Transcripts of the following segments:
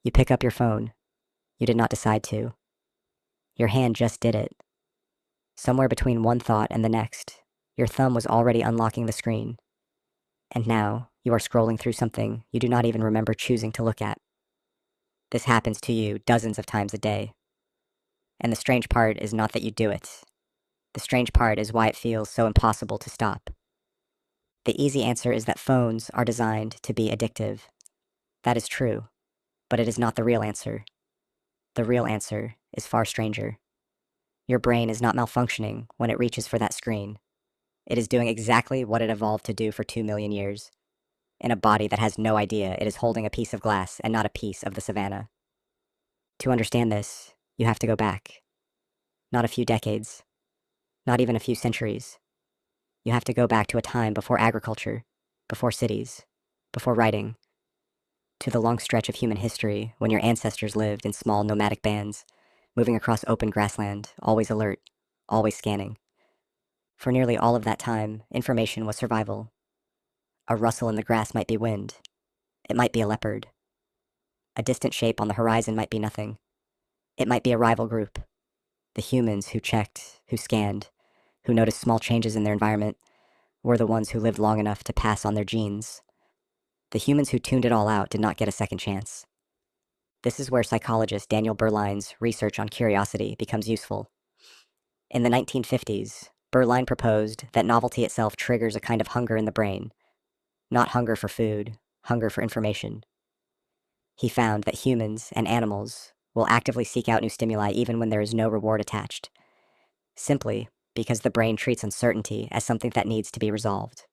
You pick up your phone. You did not decide to. Your hand just did it. Somewhere between one thought and the next, your thumb was already unlocking the screen. And now, you are scrolling through something you do not even remember choosing to look at. This happens to you dozens of times a day. And the strange part is not that you do it. The strange part is why it feels so impossible to stop. The easy answer is that phones are designed to be addictive. That is true, but it is not the real answer. The real answer is far stranger. Your brain is not malfunctioning when it reaches for that screen. It is doing exactly what it evolved to do for 2 million years, in a body that has no idea it is holding a piece of glass and not a piece of the savannah. To understand this, you have to go back. Not a few decades, not even a few centuries. You have to go back to a time before agriculture, before cities, before writing, to the long stretch of human history when your ancestors lived in small nomadic bands, moving across open grassland, always alert, always scanning. For nearly all of that time, information was survival. A rustle in the grass might be wind. It might be a leopard. A distant shape on the horizon might be nothing. It might be a rival group. The humans who checked, who scanned, who noticed small changes in their environment were the ones who lived long enough to pass on their genes. The humans who tuned it all out did not get a second chance. This is where psychologist Daniel Berline's research on curiosity becomes useful. In the 1950s, Berline proposed that novelty itself triggers a kind of hunger in the brain, not hunger for food, hunger for information. He found that humans and animals will actively seek out new stimuli even when there is no reward attached, simply because the brain treats uncertainty as something that needs to be resolved.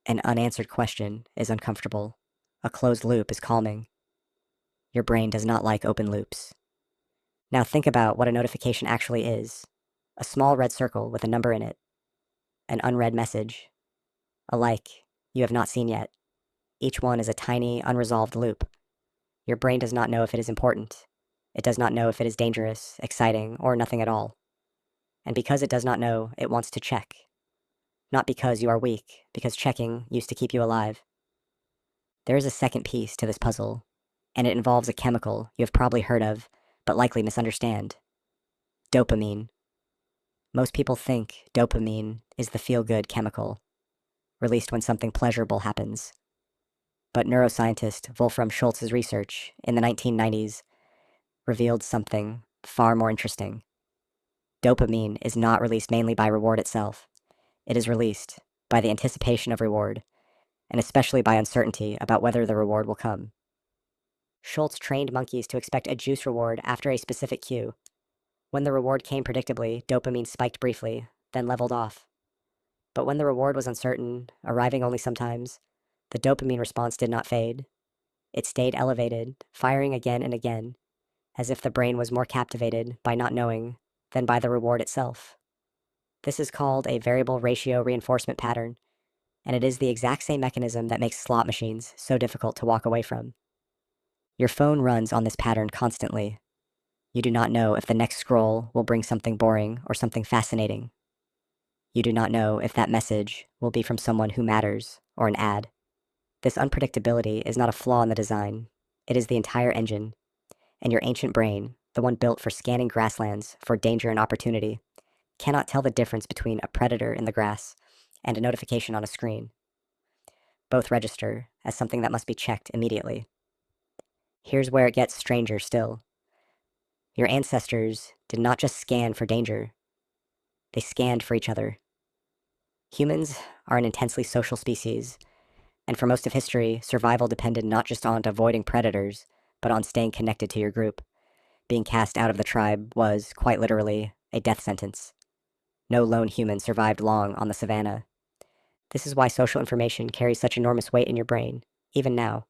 An unanswered question is uncomfortable. A closed loop is calming. Your brain does not like open loops. Now think about what a notification actually is. A small red circle with a number in it. An unread message. A like you have not seen yet. Each one is a tiny, unresolved loop. Your brain does not know if it is important. It does not know if it is dangerous, exciting, or nothing at all. And because it does not know, it wants to check. Not because you are weak, because checking used to keep you alive. There is a second piece to this puzzle, and it involves a chemical you have probably heard of, but likely misunderstand. Dopamine. Most people think dopamine is the feel-good chemical, released when something pleasurable happens. But neuroscientist Wolfram Schultz's research in the 1990s revealed something far more interesting. Dopamine is not released mainly by reward itself. It is released by the anticipation of reward, and especially by uncertainty about whether the reward will come. Schultz trained monkeys to expect a juice reward after a specific cue. When the reward came predictably, dopamine spiked briefly, then leveled off. But when the reward was uncertain, arriving only sometimes, the dopamine response did not fade. It stayed elevated, firing again and again, as if the brain was more captivated by not knowing than by the reward itself. This is called a variable ratio reinforcement pattern, and it is the exact same mechanism that makes slot machines so difficult to walk away from. Your phone runs on this pattern constantly. You do not know if the next scroll will bring something boring or something fascinating. You do not know if that message will be from someone who matters or an ad. This unpredictability is not a flaw in the design. It is the entire engine. And your ancient brain, the one built for scanning grasslands for danger and opportunity, cannot tell the difference between a predator in the grass and a notification on a screen. Both register as something that must be checked immediately. Here's where it gets stranger still. Your ancestors did not just scan for danger, they scanned for each other. Humans are an intensely social species, and for most of history, survival depended not just on avoiding predators, but on staying connected to your group. Being cast out of the tribe was, quite literally, a death sentence. No lone human survived long on the savannah. This is why social information carries such enormous weight in your brain, even now.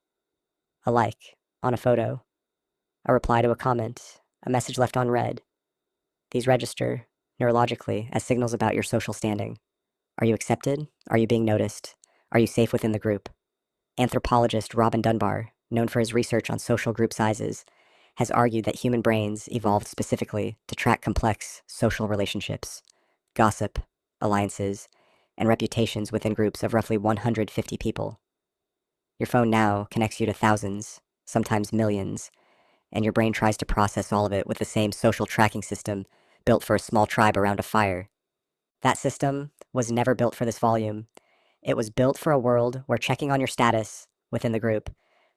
A like on a photo, a reply to a comment, a message left unread. These register, neurologically, as signals about your social standing. Are you accepted? Are you being noticed? Are you safe within the group? Anthropologist Robin Dunbar, known for his research on social group sizes, has argued that human brains evolved specifically to track complex social relationships, gossip, alliances, and reputations within groups of roughly 150 people. Your phone now connects you to thousands, sometimes millions, and your brain tries to process all of it with the same social tracking system built for a small tribe around a fire. That system was never built for this volume. It was built for a world where checking on your status within the group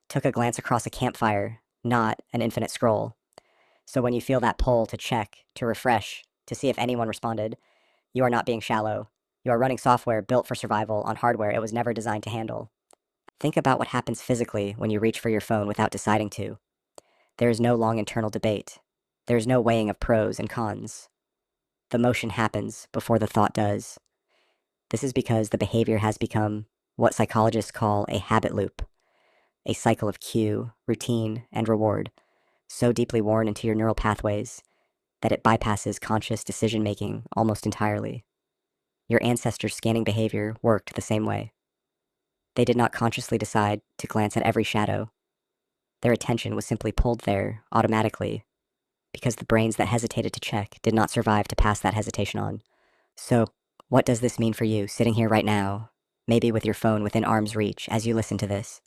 took a glance across a campfire, not an infinite scroll. So when you feel that pull to check, to refresh, to see if anyone responded, you are not being shallow. You are running software built for survival on hardware it was never designed to handle. Think about what happens physically when you reach for your phone without deciding to. There is no long internal debate. There is no weighing of pros and cons. The motion happens before the thought does. This is because the behavior has become what psychologists call a habit loop, a cycle of cue, routine, and reward, so deeply worn into your neural pathways that it bypasses conscious decision making almost entirely. Your ancestors' scanning behavior worked the same way. They did not consciously decide to glance at every shadow. Their attention was simply pulled there automatically because the brains that hesitated to check did not survive to pass that hesitation on. So, what does this mean for you sitting here right now, maybe with your phone within arm's reach as you listen to this?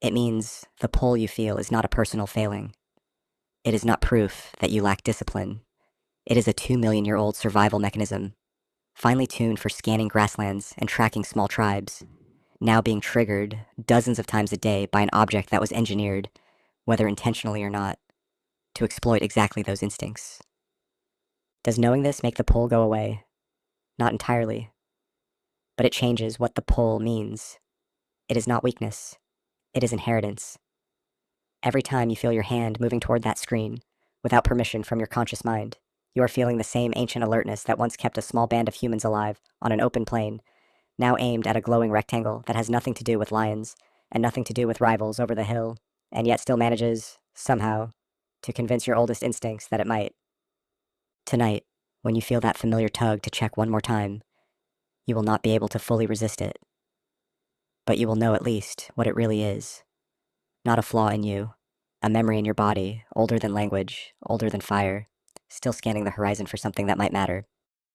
It means the pull you feel is not a personal failing. It is not proof that you lack discipline. It is a 2 million-year-old survival mechanism, finely tuned for scanning grasslands and tracking small tribes, now being triggered dozens of times a day by an object that was engineered, whether intentionally or not, to exploit exactly those instincts. Does knowing this make the pull go away? Not entirely, but it changes what the pull means. It is not weakness, it is inheritance. Every time you feel your hand moving toward that screen, without permission from your conscious mind, you are feeling the same ancient alertness that once kept a small band of humans alive on an open plain, now aimed at a glowing rectangle that has nothing to do with lions and nothing to do with rivals over the hill, and yet still manages, somehow, to convince your oldest instincts that it might. Tonight, when you feel that familiar tug to check one more time, you will not be able to fully resist it, but you will know at least what it really is. Not a flaw in you, a memory in your body, older than language, older than fire, still scanning the horizon for something that might matter.